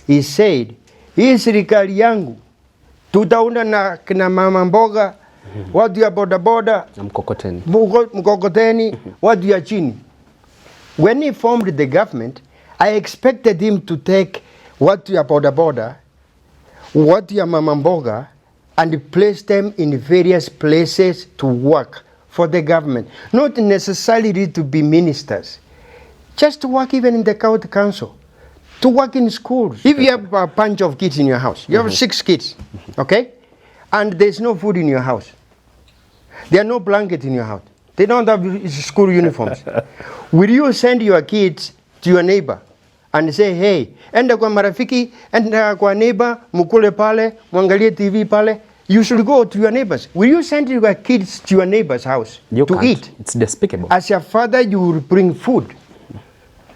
he said, hii serikali yangu tutaunda na kina mama mboga, watu ya bodaboda, mkokoteni, watu ya chini. When he formed the government, I expected him to take watu ya bodaboda, watu ya mama mboga, and place them in various places to work for the government. Not necessarily to be ministers. Just to work even in the county council. To work in schools. If you have a bunch of kids in your house, you have 6 kids, okay? And there's no food in your house. There are no blankets in your house. They don't have school uniforms. Will you send your kids to your neighbor and say, hey, enda kwa marafiki, enda kwa neighbor, mukule pale, mwangalie TV pale? You should go to your neighbors. Will you send your kids to your neighbor's house to eat? It's despicable. As your father, you will bring food.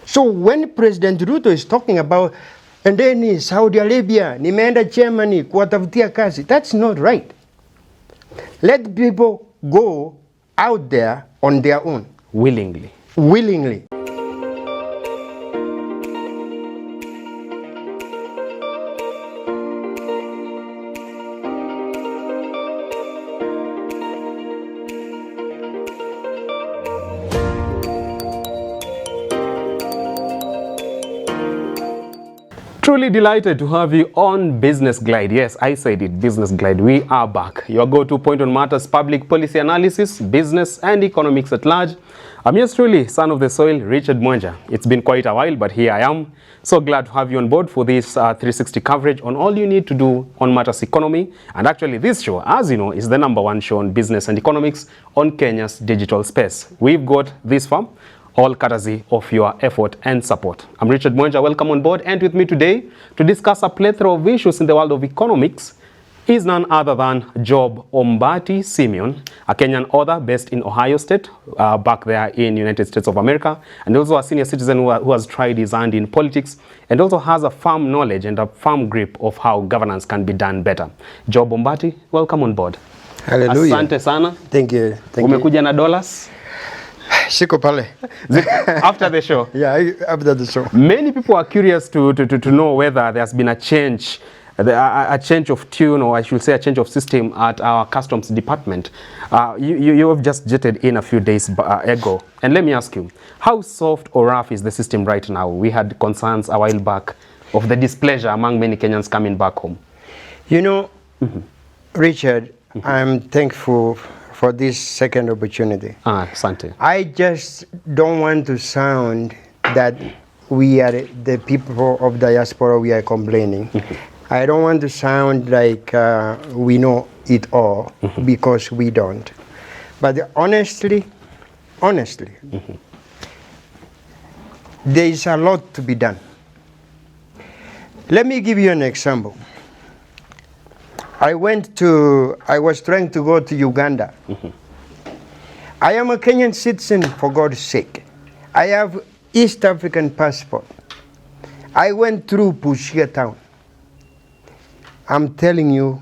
So when President Ruto is talking about, and then Saudi Arabia, nimeenda Germany, kuwatafutia kazi, that's not right. Let people go out there on their own. Willingly. Willingly. Truly delighted to have you on Business Glide. Yes, I said it, Business Glide. We are back. Your go-to point on matters, public policy analysis, business and economics at large. I'm yours truly, son of the soil, Richard Mwenja. It's been quite a while, but here I am. So glad to have you on board for this 360 coverage on all you need to do on matters economy. And actually this show, as you know, is the #1 show on business and economics on Kenya's digital space. We've got this far, all courtesy of your effort and support. I'm Richard Mwenja, welcome on board, and with me today to discuss a plethora of issues in the world of economics is none other than Job Ombati Simeon, a Kenyan author based in Ohio State, back there in United States of America, and also a senior citizen who has tried his hand in politics and also has a firm knowledge and a firm grip of how governance can be done better. Job Ombati, welcome on board. Hallelujah. Asante sana. Thank you. Umekuja na dollars? Siko pale. After the show? Yeah, after the show. Many people are curious to know whether there's been a change of tune, or I should say a change of system at our customs department. You have just jetted in a few days ago. And let me ask you, how soft or rough is the system right now? We had concerns a while back of the displeasure among many Kenyans coming back home. You know, Richard, I'm thankful for this second opportunity. Sante. I just don't want to sound that we are the people of diaspora, we are complaining. I don't want to sound like we know it all, because we don't. But honestly, there is a lot to be done. Let me give you an example. I was trying to go to Uganda. I am a Kenyan citizen, for God's sake. I have East African passport. I went through Busia town. I'm telling you,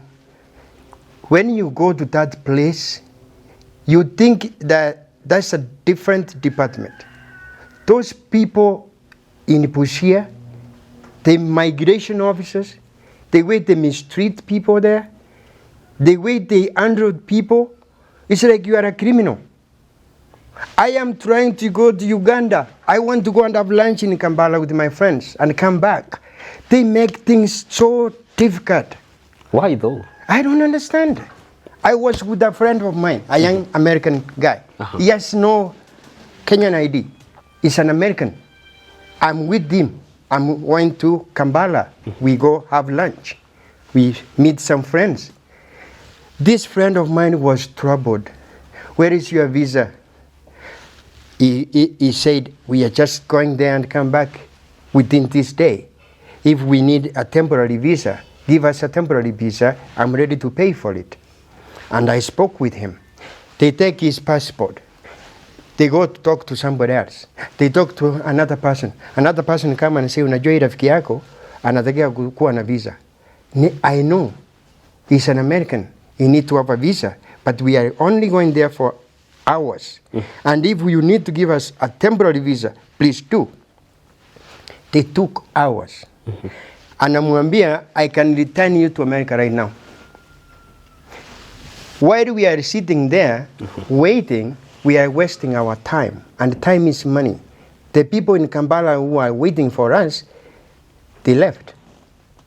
when you go to that place, you think that that's a different department. Those people in Busia, the migration officers, the way they mistreat people there, the way they handle people, it's like you are a criminal. I am trying to go to Uganda. I want to go and have lunch in Kampala with my friends and come back. They make things so difficult. Why though? I don't understand. I was with a friend of mine, a young American guy. He has no Kenyan ID. He's an American. I'm with him. I'm going to Kampala. We go have lunch. We meet some friends. This friend of mine was troubled. Where is your visa? He said, we are just going there and come back within this day. If we need a temporary visa, give us a temporary visa. I'm ready to pay for it. And I spoke with him. They take his passport. They go to talk to somebody else. They talk to another person. Another person come and say, unajua hii rafiki yako anatakiwa kuwa na visa. I know he's an American. He need to have a visa. But we are only going there for hours. And if you need to give us a temporary visa, please do. They took hours. anamwambia I can return you to America right now. While we are sitting there waiting, we are wasting our time, and time is money. The people in Kampala who are waiting for us, they left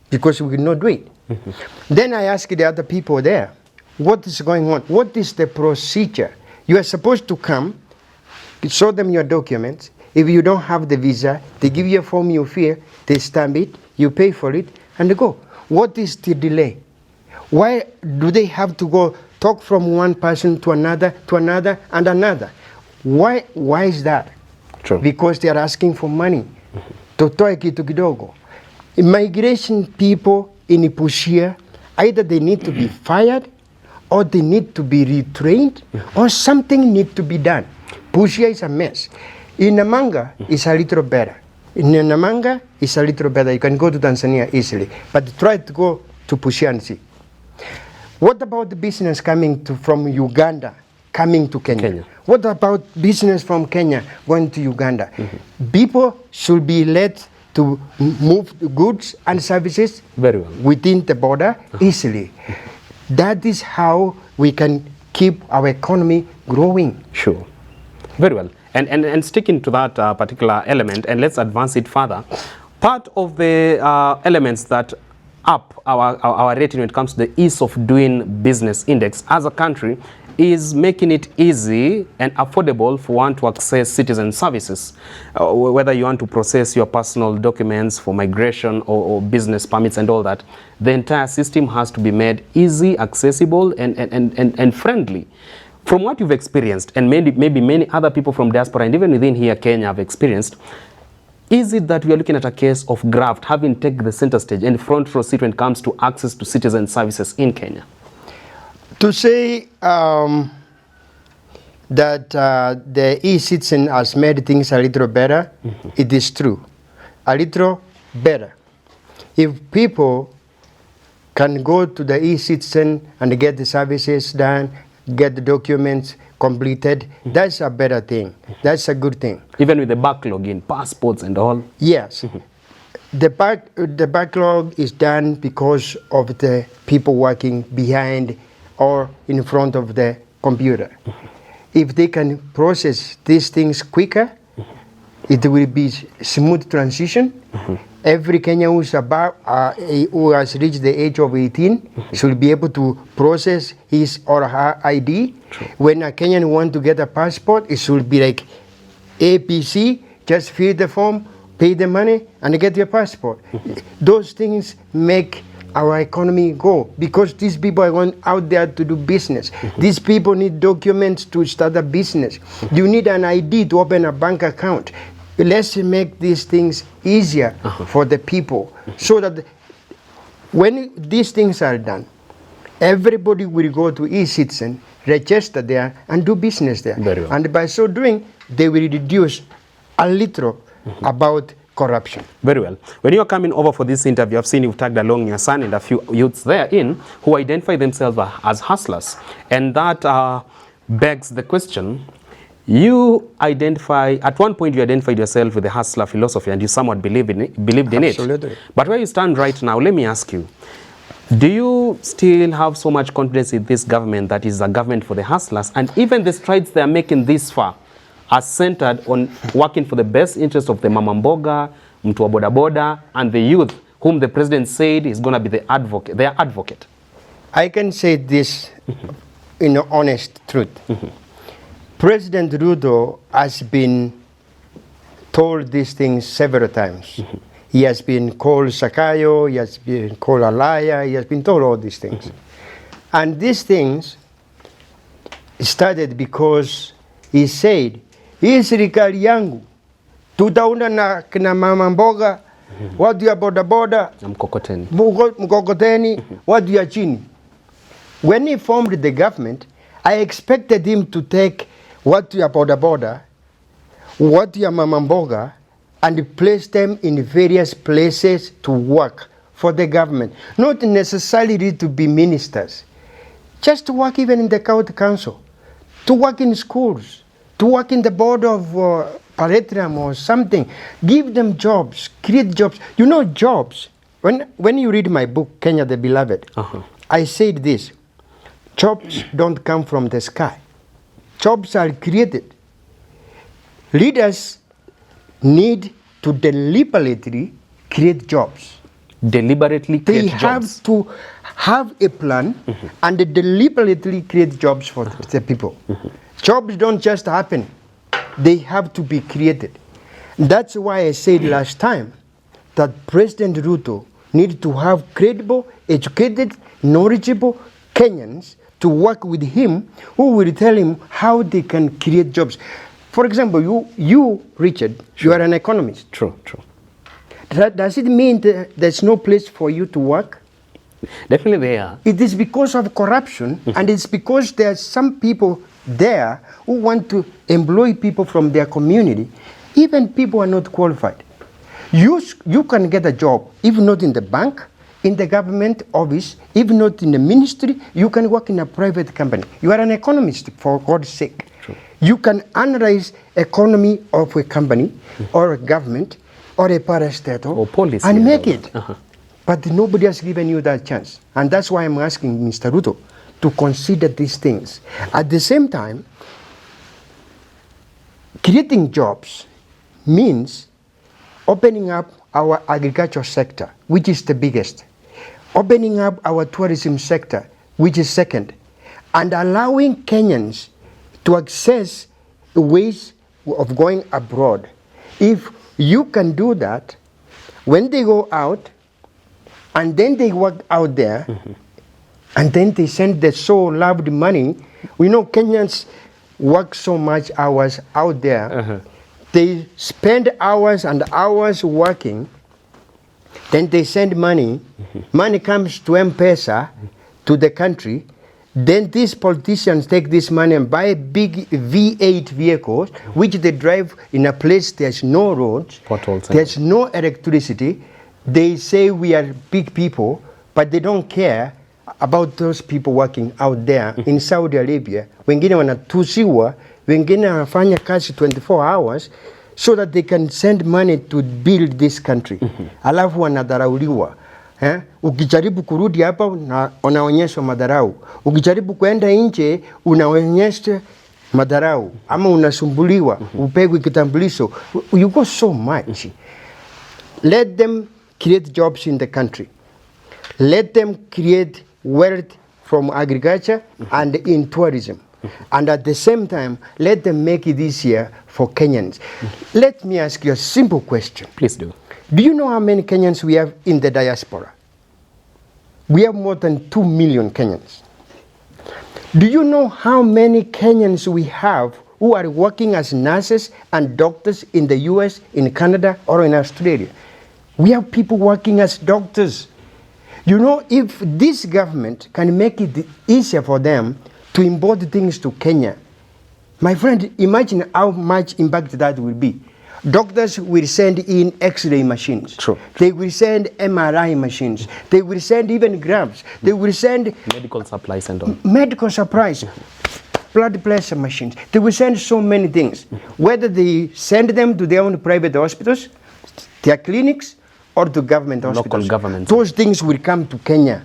because we could not do it. Then I asked the other people there, what is going on? What is the procedure? You are supposed to come, show them your documents. If you don't have the visa, they give you a form you fill, they stamp it, you pay for it, and they go. What is the delay? Why do they have to go talk from one person to another, and another? Why is that? True. Because they are asking for money. Totoe kitu kidogo. Immigration people in Busia, either they need to be fired, or they need to be retrained, or something need to be done. Busia is a mess. In Namanga, it's a little better. In Namanga, it's a little better. You can go to Tanzania easily, but try to go to Busia and see. What about the business coming from Uganda, coming to Kenya? What about business from Kenya going to Uganda? People should be let to move goods and services very well within the border easily. That is how we can keep our economy growing. Sure. Very well. And sticking to that particular element, and let's advance it further. Part of the elements that up our rating when it comes to the ease of doing business index as a country is making it easy and affordable for one to access citizen services. Whether you want to process your personal documents for migration or business permits and all that, the entire system has to be made easy, accessible, and friendly. From what you've experienced, and maybe many other people from diaspora and even within here Kenya have experienced, is it that we are looking at a case of graft having taken the center stage and front row seat when it comes to access to citizen services in Kenya? To say that the e-citizen has made things a little better, it is true. A little better. If people can go to the e-citizen and get the services done, get the documents completed, that's a better thing. That's a good thing. Even with the backlog in passports and all? Yes. The backlog is done because of the people working behind or in front of the computer. If they can process these things quicker, it will be smooth transition. Every Kenyan who has reached the age of 18 should be able to process his or her ID. True. When a Kenyan wants to get a passport, it should be like APC, just fill the form, pay the money, and get your passport. Those things make our economy go, because these people are going out there to do business. These people need documents to start a business. You need an ID to open a bank account. Let's make these things easier for the people, so that when these things are done, everybody will go to e-citizen, register there, and do business there. Very well. And by so doing, they will reduce a little about corruption. Very well. When you're coming over for this interview, I've seen you've tagged along your son and a few youths therein who identify themselves as hustlers. And that begs the question, you identify, at one point you identified yourself with the hustler philosophy and you somewhat believed in it. Absolutely. But where you stand right now, let me ask you, do you still have so much confidence in this government that is a government for the hustlers, and even the strides they are making this far are centered on working for the best interest of the mama mboga, mtu wa boda boda, and the youth whom the president said is going to be their advocate? I can say this in honest truth. President Ruto has been told these things several times. He has been called Sakaja, he has been called a liar, he has been told all these things. And these things started because he said, hii serikali yangu, tutaunda na mama mboga, watu ya boda boda, mkokoteni, watu ya chini. When he formed the government, I expected him to take watu ya boda boda, watu ya mama mboga, and place them in various places to work for the government. Not necessarily to be ministers. Just to work even in the county council, to work in schools, to work in the board of Paretram or something. Give them jobs, create jobs. You know, jobs when you read my book, Kenya the Beloved, I said this: jobs don't come from the sky. Jobs are created. Leaders need to deliberately create jobs. Deliberately create jobs. They have to have a plan and deliberately create jobs for the people. Jobs don't just happen. They have to be created. That's why I said last time that President Ruto needs to have credible, educated, knowledgeable Kenyans to work with him who will tell him how they can create jobs. For example, you Richard, you are an economist. True. Does it mean that there's no place for you to work? Definitely there are. It is because of corruption, and it's because there are some people there who want to employ people from their community. Even people are not qualified. You can get a job, if not in the bank, in the government office, if not in the ministry, you can work in a private company. You are an economist, for God's sake. True. You can analyze economy of a company or a government or a parastatal or policy and make it. But nobody has given you that chance. And that's why I'm asking Mr. Ruto to consider these things. At the same time, creating jobs means opening up our agriculture sector, which is the biggest, opening up our tourism sector, which is second, and allowing Kenyans to access ways of going abroad. If you can do that, when they go out, and then they work out there, and then they send the so-loved money. We know Kenyans work so much hours out there. They spend hours and hours working, then they send money. Money comes to M-Pesa, to the country. Then these politicians take this money and buy big V8 vehicles, which they drive in a place there's no roads, there's no electricity. They say we are big people, but they don't care about those people working out there in Saudi Arabia. Wengine wanatusiwa, wengine wanafanya kazi 24 hours so that they can send money to build this country. Alafu wanadharauliwa. Ukijaribu kurudi hapa unaonyeshwa madharau. Ukijaribu kwenda nje unaonyeshwa madharau. Ama unasumbuliwa, upegwi kitambulisho. You go so much. Let them create jobs in the country. Let them create wealth from agriculture and in tourism. And at the same time, let them make it easier for Kenyans. Let me ask you a simple question. Please do. Do you know how many Kenyans we have in the diaspora? We have more than 2 million Kenyans. Do you know how many Kenyans we have who are working as nurses and doctors in the US, in Canada, or in Australia? We have people working as doctors. You know, if this government can make it easier for them to import things to Kenya, my friend, imagine how much impact that will be. Doctors will send in X-ray machines. True. They will send MRI machines. They will send even grabs. They will send medical supplies and all. Medical supplies. Blood pressure machines. They will send so many things. Whether they send them to their own private hospitals, their clinics, or to government hospitals. Local governments. Those things will come to Kenya.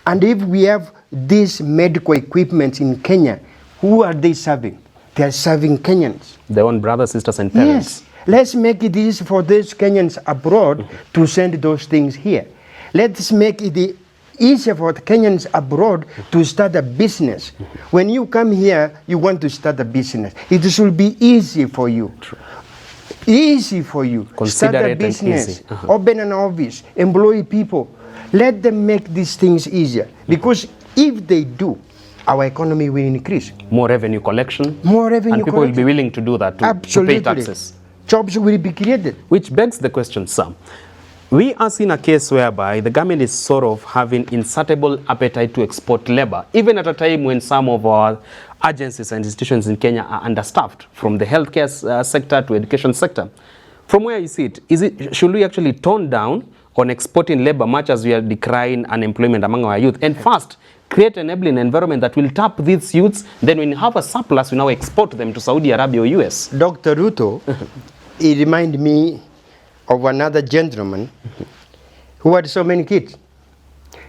And if we have these medical equipment in Kenya, who are they serving? They are serving Kenyans. Their own brothers, sisters, and parents. Yes. Let's make it easy for these Kenyans abroad to send those things here. Let's make it easier for the Kenyans abroad to start a business. When you come here, you want to start a business. It should be easy for you. True. Easy for you. Start a business. Open an office. Employ people. Let them make these things easier. Because if they do, our economy will increase. More revenue collection. More revenue and people will be willing to do that, to pay taxes. Jobs will be created. Which begs the question, Sam. We are seeing a case whereby the government is sort of having insatiable appetite to export labor, even at a time when some of our agencies and institutions in Kenya are understaffed, from the healthcare sector to education sector. From where you see it, should we actually tone down on exporting labor much as we are decrying unemployment among our youth, and first create an enabling environment that will tap these youths, then when we have a surplus, we now export them to Saudi Arabia or US? Dr. Ruto, he reminded me of another gentleman who had so many kids.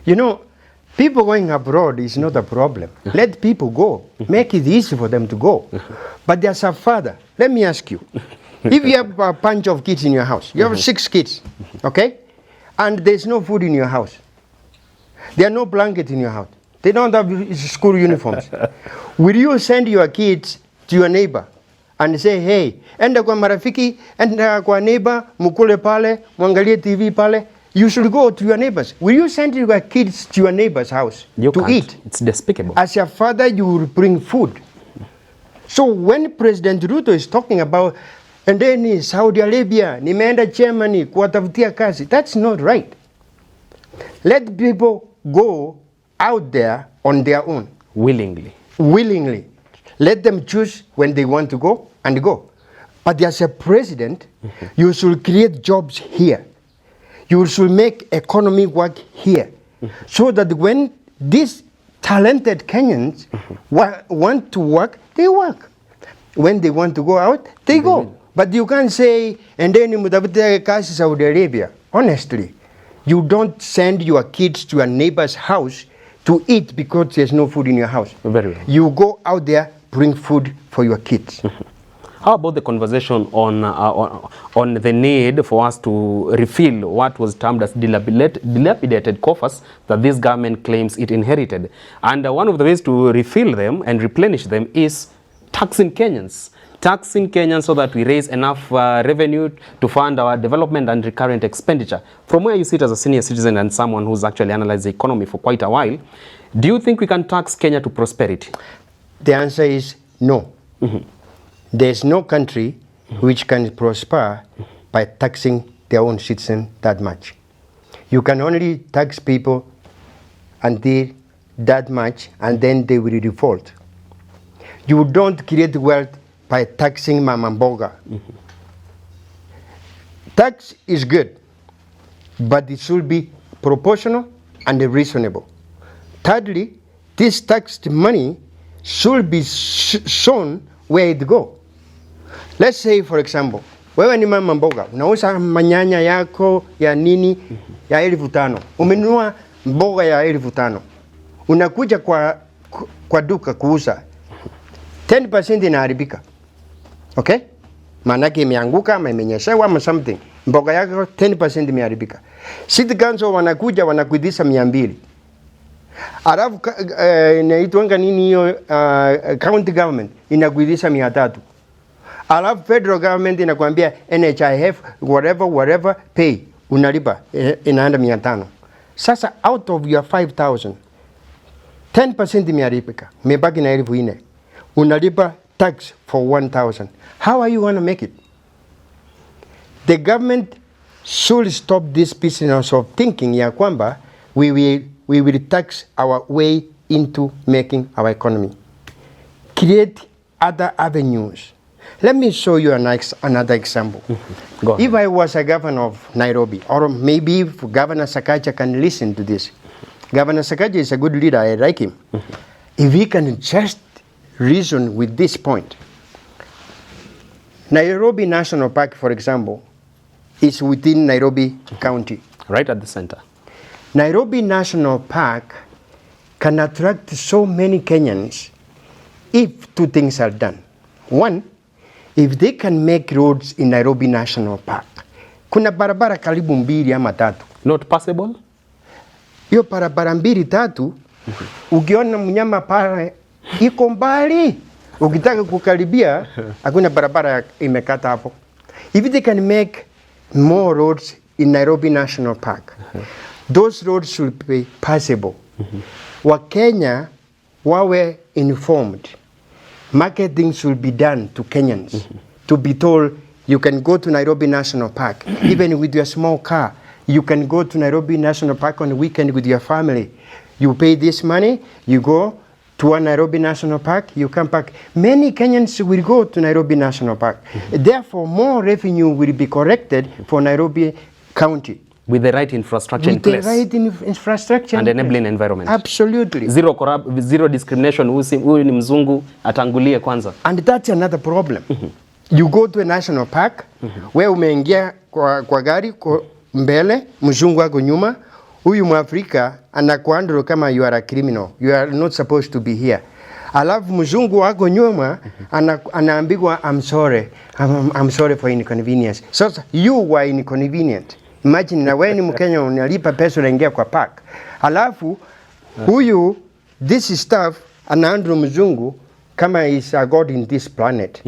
You know, people going abroad is not a problem. Let people go. Make it easy for them to go. But as a father, let me ask you, if you have a bunch of kids in your house, you have 6 kids, okay? And there's no food in your house. There are no blankets in your house. They don't have school uniforms. Will you send your kids to your neighbor and say, hey, enda kwa marafiki, enda kwa neighbor, mukule pale, mwangalie TV pale? You should go to your neighbors. Will you send your kids to your neighbor's house to eat? It's despicable. As your father, you will bring food. So when President Ruto is talking about, and then Saudi Arabia, nimeenda Germany, kuwatafutia kazi, that's not right. Let people go out there on their own. Willingly. Willingly. Let them choose when they want to go and go. But as a president, you should create jobs here. You should make economy work here. So that when these talented Kenyans want to work, they work. When they want to go out, they go. But you can't say, and then Mudavadi kazi Saudi Arabia. Honestly, you don't send your kids to a neighbor's house to eat because there's no food in your house. Very well. You go out there, bring food for your kids. How about the conversation on the need for us to refill what was termed as dilapidated coffers that this government claims it inherited? And one of the ways to refill them and replenish them is taxing Kenyans. Taxing Kenyans so that we raise enough revenue to fund our development and recurrent expenditure. From where you sit as a senior citizen and someone who's actually analyzed the economy for quite a while, do you think we can tax Kenya to prosperity? The answer is no. There's no country which can prosper by taxing their own citizens that much. You can only tax people until that much, and then they will default. You don't create wealth by taxing mama mboga. Tax is good, but it should be proportional and reasonable. Thirdly, this taxed money should be shown where it go. Let's say, for example, wewe ni mama mboga, unauza manyanya yako ya nini ya 5,000. Umenunua mboga ya 5,000. Unakuja kwa duka kuuza. 10% inaharibika. Okay? Maanake imeanguka ama imenyeshewa ama something. Mboga yako 10% imeharibika. City Council wanakuja wanakuidhisha 200. Alafu inaitwanga nini hiyo county government inakuidhisha 300. Alafu federal government inakwambia NHIF whatever pay unalipa inaenda 500. Sasa out of your 5,000 10% imeharibika. Umebaki na 4,000. Unalipa tax for 1,000. How are you going to make it? The government should stop this business of thinking ya kwamba we will tax our way into making our economy. Create other avenues. Let me show you another example. Go ahead. If I was a governor of Nairobi, or maybe if Governor Sakaja can listen to this. Governor Sakaja is a good leader, I like him. If he can just reason with this point. Nairobi National Park, for example, is within Nairobi County. Right at the center. Nairobi National Park can attract so many Kenyans if 2 things are done. One, if they can make roads in Nairobi National Park. Kuna barabara karibu 2 ama 3. Not possible? Hiyo barabara 2, 3, ukiona mnyama pale iko mbali. Ukitaka kukaribia, hakuna barabara imekata hapo. If they can make more roads in Nairobi National Park, those roads should be passable. Wakenya wawe informed. Marketing should be done to Kenyans. To be told, you can go to Nairobi National Park, even with your small car. You can go to Nairobi National Park on the weekend with your family. You pay this money, you go to a Nairobi National Park, you come back. Many Kenyans will go to Nairobi National Park. Therefore, more revenue will be collected for Nairobi County. With the right infrastructure in place. With the right infrastructure and enabling environment. Absolutely. Zero discrimination. Huyu ni mzungu atangulie kwanza. And that's another problem. You go to a national park, where umeingia kwa gari, mbele, mzungu ako nyuma. Huyu Mwafrika anakuhandle kama you are a criminal. You are not supposed to be here. Alafu mzungu wako nyuma anaambiwa I'm sorry for inconvenience. So you were inconvenient. Imagine na wewe ni Mkenya unalipa pesa unaingia kwa park. Alafu huyu this stuff anahandle mzungu kama is a god in this planet.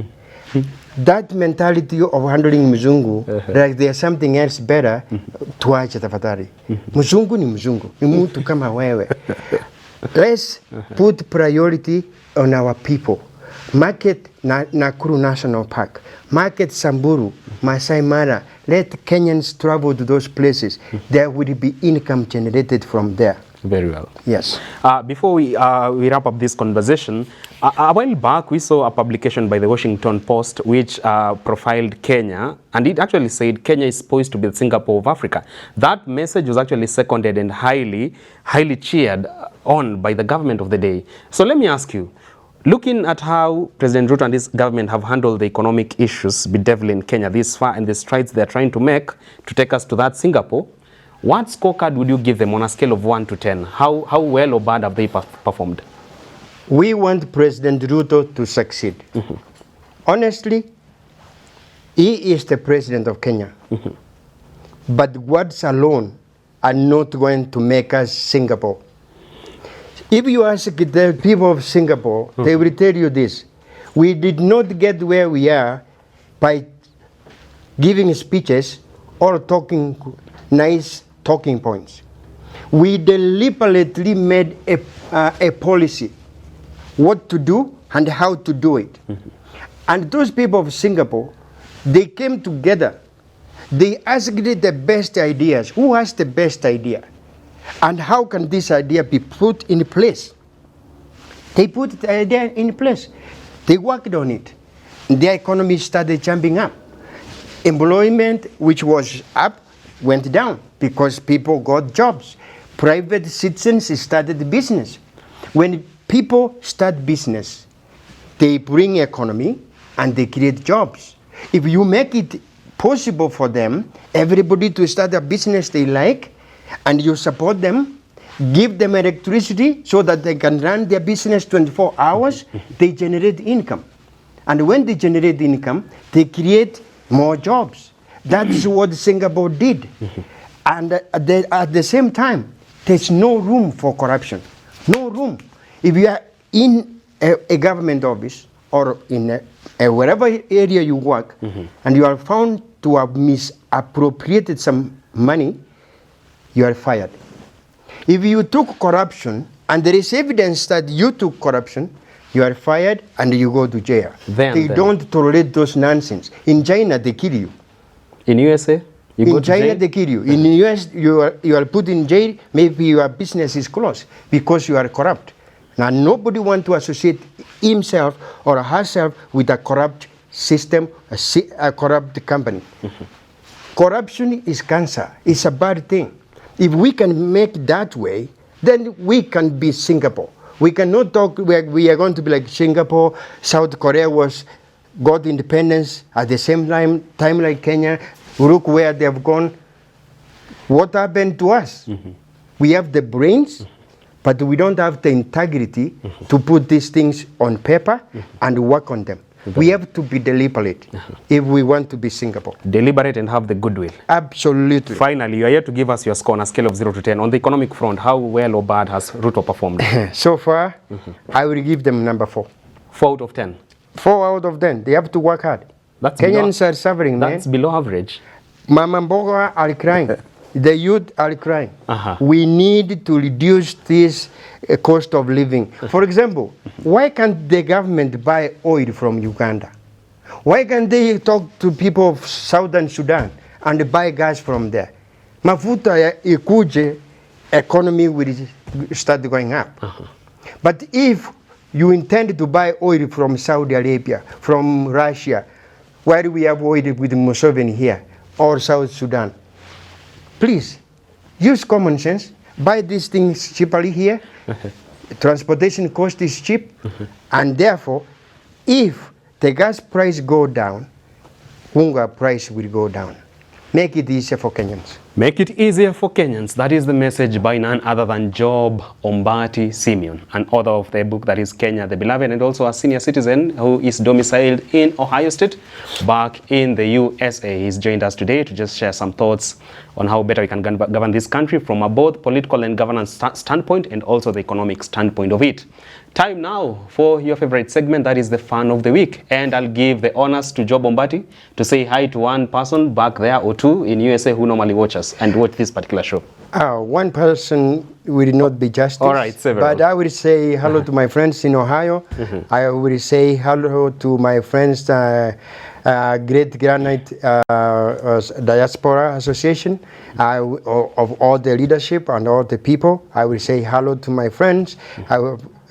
That mentality of handling mzungu like there's something else better, tuache tafadhali. Mzungu ni mzungu, ni mtu kama wewe. Let's put priority on our people. Market Nakuru National Park, market Samburu, Masai Mara. Let Kenyans travel to those places. There will be income generated from there. Very well. Yes. Before we wrap up this conversation, a while back we saw a publication by the Washington Post which profiled Kenya, and it actually said Kenya is poised to be the Singapore of Africa. That message was actually seconded and highly cheered on by the government of the day. So let me ask you, looking at how President Ruto and his government have handled the economic issues bedeviling Kenya this far and the strides they're trying to make to take us to that Singapore, what scorecard would you give them on a scale of 1 to 10? How well or bad have they performed? We want President Ruto to succeed. Honestly, he is the president of Kenya. But words alone are not going to make us Singapore. If you ask the people of Singapore, they will tell you this. We did not get where we are by giving speeches or talking nice talking points. We deliberately made a policy, what to do and how to do it. And those people of Singapore, they came together. They asked the best ideas. Who has the best idea? And how can this idea be put in place? They put the idea in place. They worked on it. The economy started jumping up. Employment, which was up, went down because people got jobs. Private citizens started business. When people start business, they bring economy and they create jobs. If you make it possible for them, everybody to start a business they like, and you support them, give them electricity so that they can run their business 24 hours, they generate income. And when they generate income, they create more jobs. That's what Singapore did. And at the same time, there's no room for corruption. No room. If you are in a government office or in wherever area you work, and you are found to have misappropriated some money, you are fired. If you took corruption and there is evidence that you took corruption, you are fired and you go to jail. They don't tolerate those nonsense. In China, they kill you. In USA? In China, they kill you. In the US, you are put in jail. Maybe your business is closed because you are corrupt. Now, nobody wants to associate himself or herself with a corrupt system, a corrupt company. Corruption is cancer. It's a bad thing. If we can make that way, then we can be Singapore. We cannot talk, we are going to be like Singapore. South Korea got independence at the same time like Kenya. Look where they have gone. What happened to us? We have the brains, but we don't have the integrity to put these things on paper and work on them. We have to be deliberate if we want to be Singapore. Deliberate and have the goodwill. Absolutely. Finally, you are here to give us your score on a scale of 0 to 10. On the economic front, how well or bad has Ruto performed? So far, I will give them number 4. 4 out of 10? 4 out of 10. They have to work hard. Kenyans are suffering, man. That's below average. Mama Mboga are crying. The youth are crying. We need to reduce this cost of living. For example, why can't the government buy oil from Uganda? Why can't they talk to people of Southern Sudan and buy gas from there? Mafuta ikuje, economy will start going up. But if you intend to buy oil from Saudi Arabia, from Russia, why do we have oil with Museveni here, or South Sudan? Please, use common sense. Buy these things cheaply here. Transportation cost is cheap. And therefore, if the gas price go down, hunger price will go down. Make it easier for Kenyans. Make it easier for Kenyans. That is the message by none other than Job Ombati Simeon, an author of the book that is Kenya the Beloved, and also a senior citizen who is domiciled in Ohio State, back in the USA. He's joined us today to just share some thoughts on how better we can govern this country from a both political and governance standpoint, and also the economic standpoint of it. Time now for your favorite segment, that is the Fun of the Week. And I'll give the honors to Job Ombati to say hi to one person back there or two in USA who normally watch us and watch this particular show. One person will not be justice. All right, several. But I will say hello to my friends in Ohio. I will say hello to my friends, Great Granite Diaspora Association, of all the leadership and all the people. I will say hello to my friends.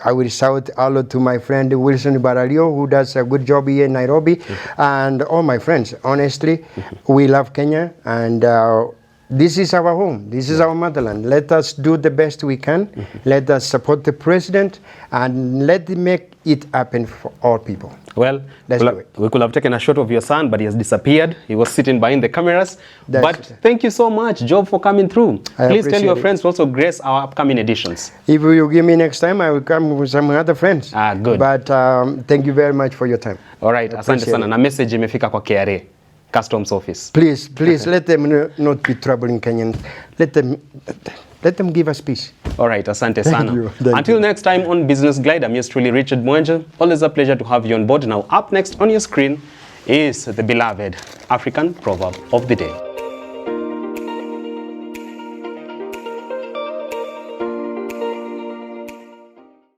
I will shout hello to my friend Wilson Baralio, who does a good job here in Nairobi, and all my friends. Honestly, we love Kenya, and this is our home. This is our motherland. Let us do the best we can. Let us support the president, and let him make it happen for all people. Well, we could have taken a shot of your son, but he has disappeared. He was sitting behind the cameras. But thank you so much, Job, for coming through. Please tell your friends to also grace our upcoming editions. If you give me next time, I will come with some other friends. Good. But thank you very much for your time. All right, asante sana. Na message imefika kwa KRA Customs Office. Please let them not be troubling Kenyans. Let them give us peace. All right, asante sana. Until next time on Business Glide, I'm yours truly, Richard Mwenje. Always a pleasure to have you on board. Now, up next on your screen is the beloved African proverb of the day.